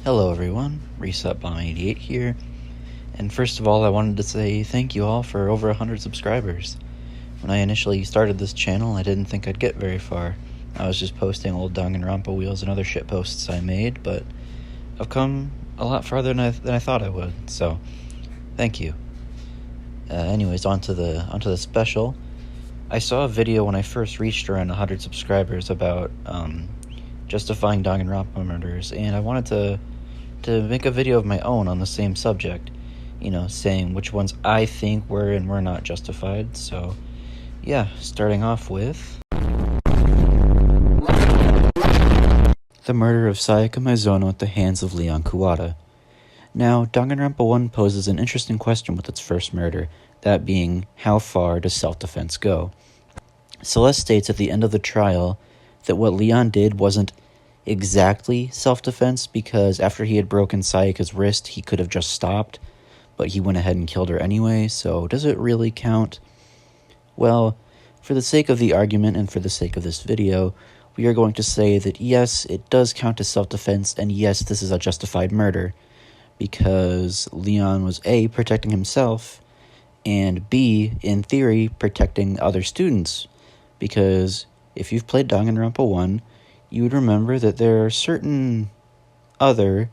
Hello everyone, ResetBomb88 here, and first of all I wanted to say thank you all for over 100 subscribers. When I initially started this channel, I didn't think I'd get very far. I was just posting old Danganronpa wheels and other shit posts I made, but I've come a lot farther than I thought I would, so thank you. Anyways, onto the special. I saw a video when I first reached around 100 subscribers about justifying Danganronpa murders, and I wanted to make a video of my own on the same subject, saying which ones I think were and were not justified. So yeah, starting off with the murder of Sayaka Maizono at the hands of Leon Kuwata. Now, Danganronpa 1 poses an interesting question with its first murder, that being, how far does self-defense go? Celeste states at the end of the trial that what Leon did wasn't exactly self-defense, because after he had broken Sayaka's wrist, he could have just stopped, but he went ahead and killed her anyway, so does it really count? Well, for the sake of the argument and for the sake of this video, we are going to say that yes, it does count as self-defense, and yes, this is a justified murder, because Leon was A, protecting himself, and B, in theory, protecting other students, because if you've played Danganronpa 1, you would remember that there are certain other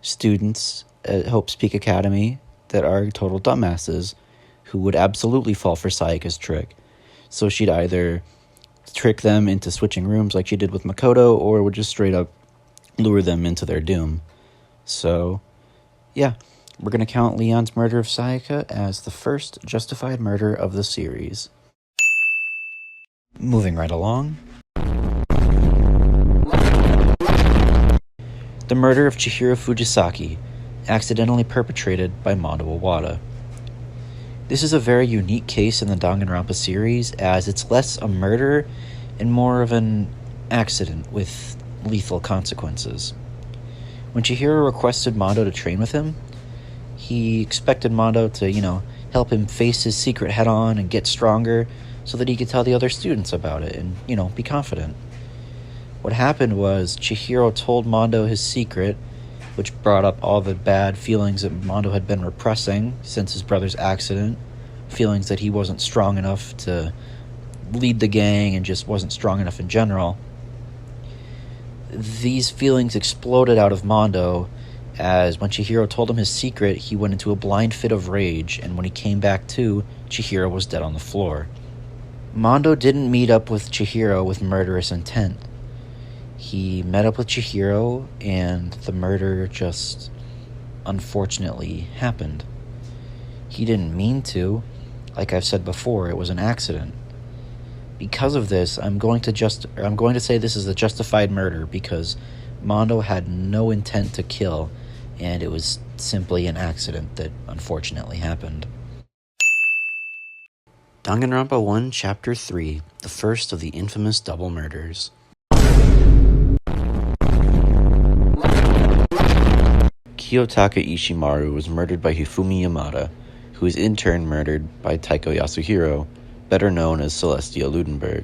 students at Hope's Peak Academy that are total dumbasses who would absolutely fall for Sayaka's trick. So she'd either trick them into switching rooms like she did with Makoto, or would just straight up lure them into their doom. So, yeah, we're going to count Leon's murder of Sayaka as the first justified murder of the series. Moving right along. The murder of Chihiro Fujisaki, accidentally perpetrated by Mondo Owada. This is a very unique case in the Danganronpa series, as it's less a murder and more of an accident with lethal consequences. When Chihiro requested Mondo to train with him, he expected Mondo to, help him face his secret head-on and get stronger so that he could tell the other students about it and, be confident. What happened was Chihiro told Mondo his secret, which brought up all the bad feelings that Mondo had been repressing since his brother's accident, feelings that he wasn't strong enough to lead the gang and just wasn't strong enough in general. These feelings exploded out of Mondo, as when Chihiro told him his secret, he went into a blind fit of rage, and when he came back to, Chihiro was dead on the floor. Mondo didn't meet up with Chihiro with murderous intent. He met up with Chihiro, and the murder just, unfortunately, happened. He didn't mean to. Like I've said before, it was an accident. Because of this, I'm going to say this is a justified murder, because Mondo had no intent to kill, and it was simply an accident that unfortunately happened. Danganronpa 1 Chapter 3, the first of the infamous double murders. Kiyotaka Ishimaru was murdered by Hifumi Yamada, who was in turn murdered by Taiko Yasuhiro, better known as Celestia Ludenberg.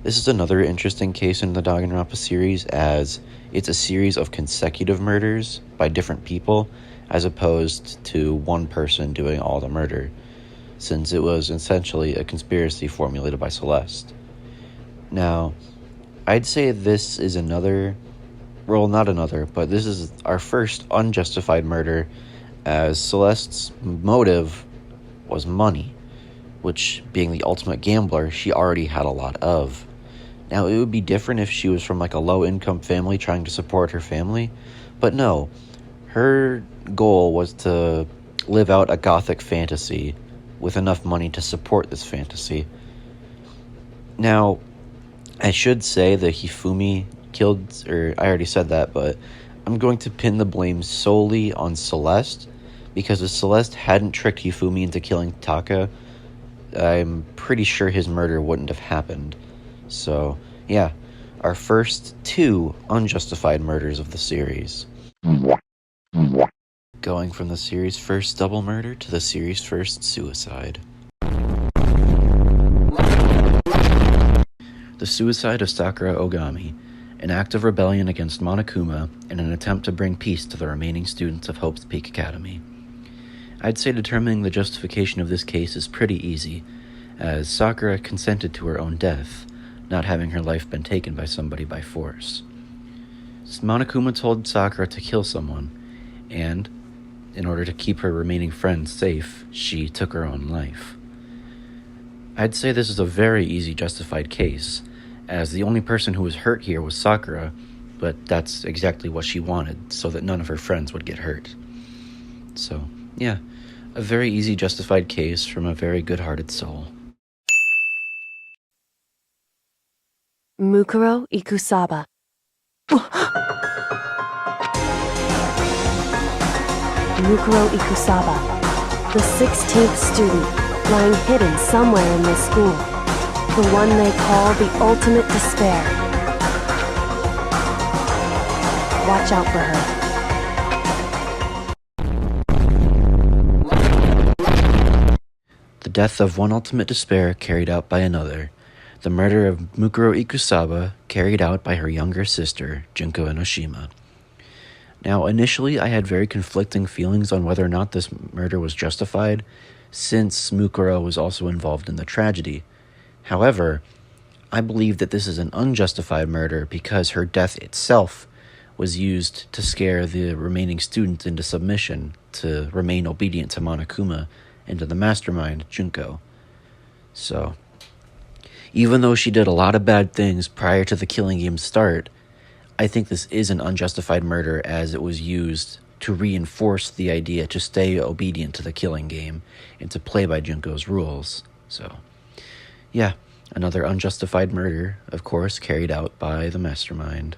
This is another interesting case in the Danganronpa series, as it's a series of consecutive murders by different people, as opposed to one person doing all the murder, since it was essentially a conspiracy formulated by Celeste. Now, I'd say this is this is our first unjustified murder, as Celeste's motive was money, which, being the ultimate gambler, she already had a lot of. Now, it would be different if she was from a low-income family trying to support her family, but no, her goal was to live out a gothic fantasy with enough money to support this fantasy. Now, I should say that Hifumi I already said that, but I'm going to pin the blame solely on Celeste, because if Celeste hadn't tricked Hifumi into killing Taka, I'm pretty sure his murder wouldn't have happened. So, yeah, our first two unjustified murders of the series. Going from the series' first double murder to the series' first suicide. The suicide of Sakura Ogami, an act of rebellion against Monokuma, and an attempt to bring peace to the remaining students of Hope's Peak Academy. I'd say determining the justification of this case is pretty easy, as Sakura consented to her own death, not having her life been taken by somebody by force. Monokuma told Sakura to kill someone, and, in order to keep her remaining friends safe, she took her own life. I'd say this is a very easy justified case, as the only person who was hurt here was Sakura, but that's exactly what she wanted, so that none of her friends would get hurt. So, yeah, a very easy justified case from a very good-hearted soul. Mukuro Ikusaba. Mukuro Ikusaba, the 16th student, lying hidden somewhere in this school. The one they call the ultimate despair. Watch out for her. The death of one ultimate despair carried out by another. The murder of Mukuro Ikusaba carried out by her younger sister, Junko Enoshima. Now, initially, I had very conflicting feelings on whether or not this murder was justified, since Mukuro was also involved in the tragedy. However, I believe that this is an unjustified murder because her death itself was used to scare the remaining students into submission to remain obedient to Monokuma and to the mastermind, Junko. So, even though she did a lot of bad things prior to the killing game's start, I think this is an unjustified murder as it was used to reinforce the idea to stay obedient to the killing game and to play by Junko's rules. So, yeah, another unjustified murder, of course, carried out by the mastermind.